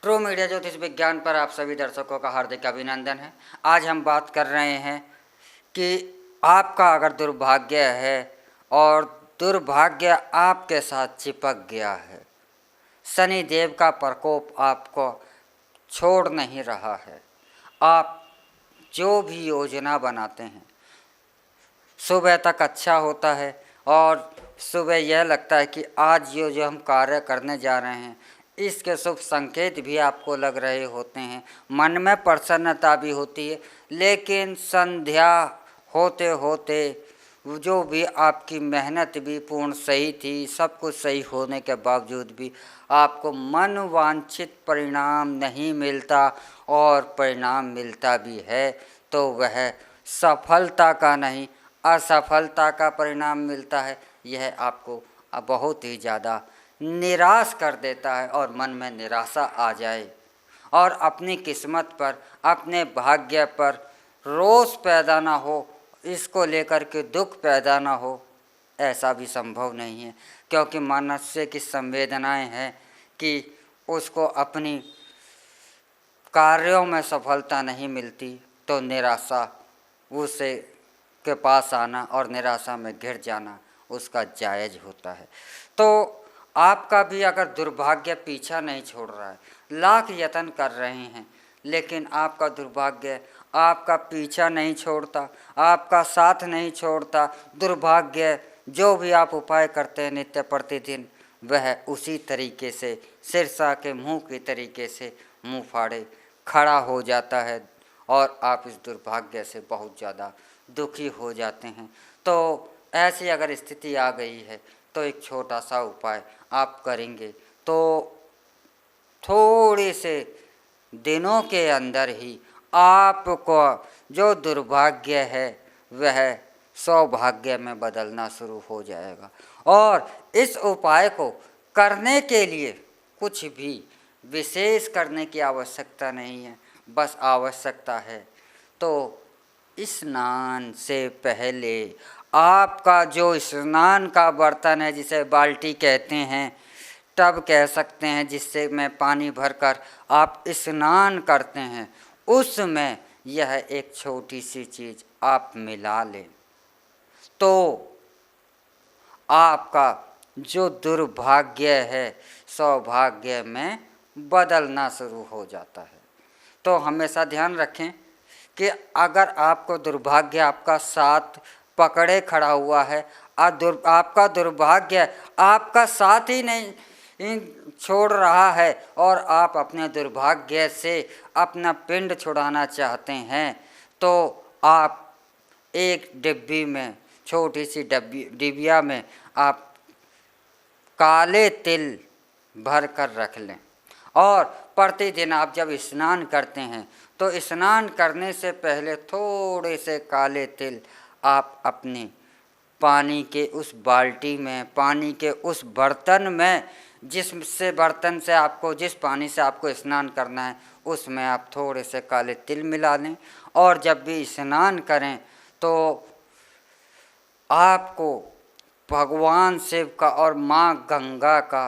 True media ज्योतिष विज्ञान पर आप सभी दर्शकों का हार्दिक अभिनंदन है। आज हम बात कर रहे हैं कि आपका अगर दुर्भाग्य है और दुर्भाग्य आपके साथ चिपक गया है, शनि देव का प्रकोप आपको छोड़ नहीं रहा है, आप जो भी योजना बनाते हैं सुबह तक अच्छा होता है और सुबह यह लगता है कि आज ये जो हम कार्य करने जा रहे हैं इसके शुभ संकेत भी आपको लग रहे होते हैं, मन में प्रसन्नता भी होती है, लेकिन संध्या होते होते जो भी आपकी मेहनत भी पूर्ण सही थी, सब कुछ सही होने के बावजूद भी आपको मन वांछित परिणाम नहीं मिलता और परिणाम मिलता भी है तो वह सफलता का नहीं असफलता का परिणाम मिलता है। यह आपको बहुत ही ज़्यादा निराश कर देता है और मन में निराशा आ जाए और अपनी किस्मत पर, अपने भाग्य पर रोष पैदा ना हो, इसको लेकर के दुख पैदा ना हो, ऐसा भी संभव नहीं है, क्योंकि मनुष्य की संवेदनाएं हैं कि उसको अपनी कार्यों में सफलता नहीं मिलती तो निराशा उसे के पास आना और निराशा में घिर जाना उसका जायज़ होता है। तो आपका भी अगर दुर्भाग्य पीछा नहीं छोड़ रहा है, लाख यत्न कर रहे हैं, लेकिन आपका दुर्भाग्य आपका पीछा नहीं छोड़ता, आपका साथ नहीं छोड़ता, दुर्भाग्य जो भी आप उपाय करते हैं नित्य प्रतिदिन वह उसी तरीके से सिरसा के मुंह के तरीके से मुंह फाड़े खड़ा हो जाता है और आप इस दुर्भाग्य से बहुत ज़्यादा दुखी हो जाते हैं। तो ऐसी अगर स्थिति आ गई है तो एक छोटा सा उपाय आप करेंगे तो थोड़े से दिनों के अंदर ही आपको जो दुर्भाग्य है वह सौभाग्य में बदलना शुरू हो जाएगा। और इस उपाय को करने के लिए कुछ भी विशेष करने की आवश्यकता नहीं है, बस आवश्यकता है तो स्नान से पहले आपका जो स्नान का बर्तन है, जिसे बाल्टी कहते हैं, टब कह सकते हैं, जिससे में पानी भरकर आप स्नान करते हैं, उसमें यह एक छोटी सी चीज़ आप मिला लें तो आपका जो दुर्भाग्य है सौभाग्य में बदलना शुरू हो जाता है। तो हमेशा ध्यान रखें कि अगर आपको दुर्भाग्य आपका साथ पकड़े खड़ा हुआ है, आपका दुर्भाग्य आपका साथ ही नहीं छोड़ रहा है और आप अपने दुर्भाग्य से अपना पिंड छुड़ाना चाहते हैं, तो आप एक डिब्बी में, छोटी सी डिबिया में आप काले तिल भर कर रख लें और प्रतिदिन आप जब स्नान करते हैं तो स्नान करने से पहले थोड़े से काले तिल आप अपने पानी के उस बाल्टी में, पानी के उस बर्तन में, जिस पानी से आपको स्नान करना है उसमें आप थोड़े से काले तिल मिला लें और जब भी स्नान करें तो आपको भगवान शिव का और माँ गंगा का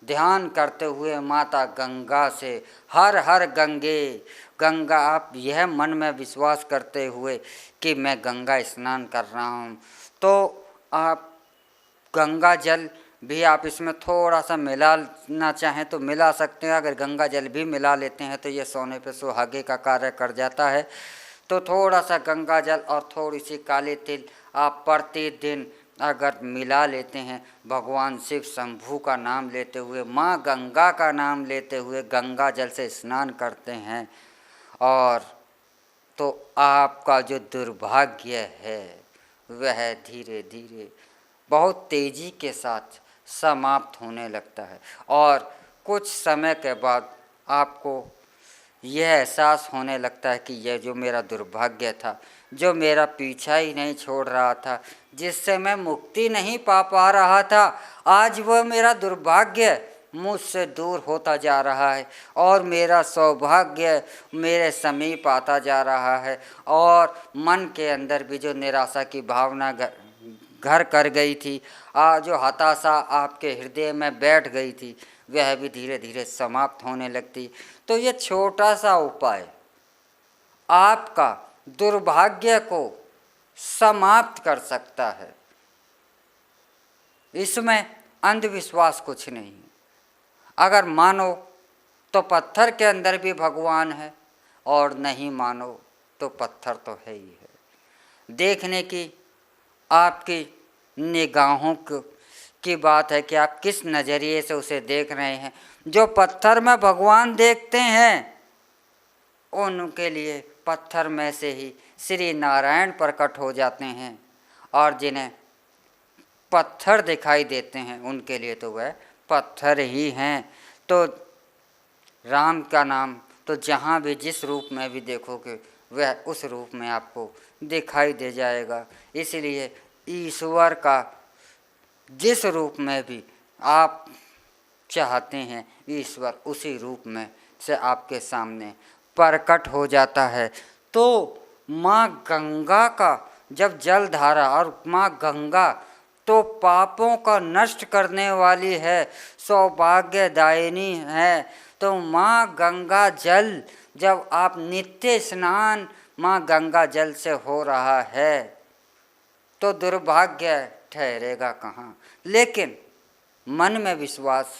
ध्यान करते हुए माता गंगा से हर हर गंगा, आप यह मन में विश्वास करते हुए कि मैं गंगा स्नान कर रहा हूँ, तो आप गंगा जल भी आप इसमें थोड़ा सा मिलाना चाहें तो मिला सकते हैं। अगर गंगा जल भी मिला लेते हैं तो ये सोने पे सुहागे का कार्य कर जाता है। तो थोड़ा सा गंगा जल और थोड़ी सी काले तिल आप प्रतिदिन अगर मिला लेते हैं, भगवान शिव शंभू का नाम लेते हुए, माँ गंगा का नाम लेते हुए गंगा जल से स्नान करते हैं और तो आपका जो दुर्भाग्य है वह धीरे धीरे बहुत तेज़ी के साथ समाप्त होने लगता है और कुछ समय के बाद आपको यह एहसास होने लगता है कि यह जो मेरा दुर्भाग्य था, जो मेरा पीछा ही नहीं छोड़ रहा था, जिससे मैं मुक्ति नहीं पा रहा था, आज वह मेरा दुर्भाग्य मुझसे दूर होता जा रहा है और मेरा सौभाग्य मेरे समीप आता जा रहा है और मन के अंदर भी जो निराशा की भावना घर कर गई थी, जो हताशा आपके हृदय में बैठ गई थी, वह भी धीरे धीरे समाप्त होने लगती। तो ये छोटा सा उपाय आपका दुर्भाग्य को समाप्त कर सकता है। इसमें अंधविश्वास कुछ नहीं। अगर मानो तो पत्थर के अंदर भी भगवान है, और नहीं मानो तो पत्थर तो है ही है। देखने की आपकी निगाहों की बात है कि आप किस नज़रिए से उसे देख रहे हैं। जो पत्थर में भगवान देखते हैं, उनके लिए पत्थर में से ही श्री नारायण प्रकट हो जाते हैं, और जिन्हें पत्थर दिखाई देते हैं उनके लिए तो वह पत्थर ही हैं। तो राम का नाम तो जहाँ भी जिस रूप में भी देखोगे वह उस रूप में आपको दिखाई दे जाएगा। इसलिए ईश्वर का जिस रूप में भी आप चाहते हैं, ईश्वर उसी रूप में से आपके सामने प्रकट हो जाता है। तो माँ गंगा का जब जल धारा, और माँ गंगा तो पापों का नष्ट करने वाली है, सौभाग्यदायिनी है। तो माँ गंगा जल जब आप नित्य स्नान माँ गंगा जल से हो रहा है तो दुर्भाग्य ठहरेगा कहाँ। लेकिन मन में विश्वास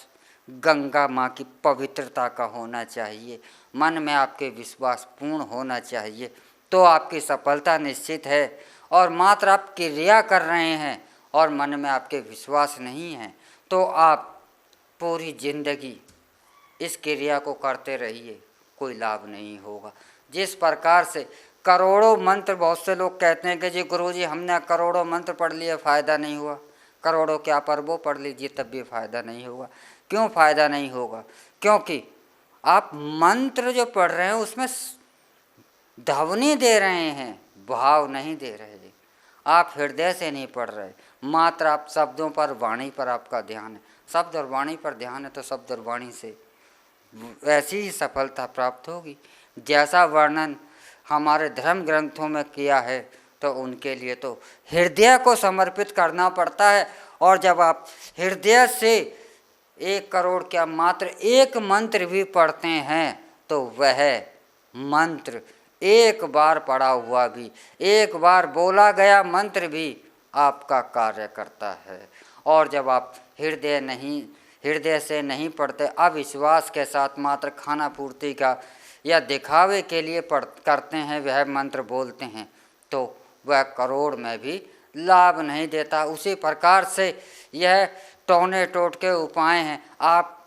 गंगा माँ की पवित्रता का होना चाहिए, मन में आपके विश्वास पूर्ण होना चाहिए, तो आपकी सफलता निश्चित है। और मात्र आप क्रिया कर रहे हैं और मन में आपके विश्वास नहीं है, तो आप पूरी जिंदगी इस क्रिया को करते रहिए, कोई लाभ नहीं होगा। जिस प्रकार से करोड़ों मंत्र, बहुत से लोग कहते हैं कि जी गुरुजी हमने करोड़ों मंत्र पढ़ लिए, फ़ायदा नहीं हुआ। करोड़ों क्या अरबों पढ़ लीजिए तब भी फ़ायदा नहीं होगा। क्यों फ़ायदा नहीं होगा? क्योंकि आप मंत्र जो पढ़ रहे हैं उसमें ध्वनि दे रहे हैं, भाव नहीं दे रहे। आप हृदय से नहीं पढ़ रहे, मात्र आप शब्दों पर, वाणी पर आपका ध्यान है। शब्द और वाणी पर ध्यान है तो शब्द और वाणी से ऐसी ही सफलता प्राप्त होगी जैसा वर्णन हमारे धर्म ग्रंथों में किया है। तो उनके लिए तो हृदय को समर्पित करना पड़ता है। और जब आप हृदय से 1 करोड़ क्या मात्र एक मंत्र भी पढ़ते हैं तो वह मंत्र एक बार पढ़ा हुआ भी, एक बार बोला गया मंत्र भी आपका कार्य करता है। और जब आप हृदय से नहीं पढ़ते, अविश्वास के साथ मात्र खाना पूर्ति का या दिखावे के लिए करते हैं, वह मंत्र बोलते हैं, तो वह करोड़ में भी लाभ नहीं देता। उसी प्रकार से यह टोने टोट के उपाय हैं, आप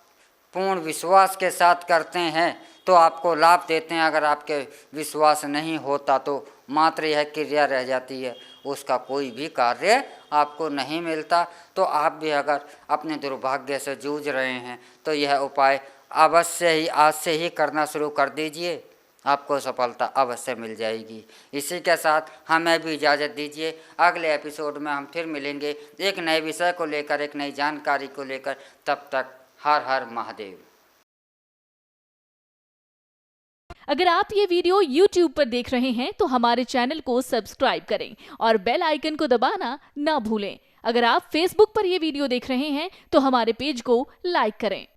पूर्ण विश्वास के साथ करते हैं तो आपको लाभ देते हैं। अगर आपके विश्वास नहीं होता तो मात्र यह क्रिया रह जाती है, उसका कोई भी कार्य आपको नहीं मिलता। तो आप भी अगर अपने दुर्भाग्य से जूझ रहे हैं तो यह उपाय अवश्य ही आज से ही करना शुरू कर दीजिए, आपको सफलता अवश्य मिल जाएगी। इसी के साथ हमें भी इजाज़त दीजिए। अगले एपिसोड में हम फिर मिलेंगे एक नए विषय को लेकर, एक नई जानकारी को लेकर। तब तक हर हर महादेव। अगर आप ये वीडियो YouTube पर देख रहे हैं तो हमारे चैनल को सब्सक्राइब करें और बेल आइकन को दबाना ना भूलें। अगर आप Facebook पर ये वीडियो देख रहे हैं तो हमारे पेज को लाइक करें।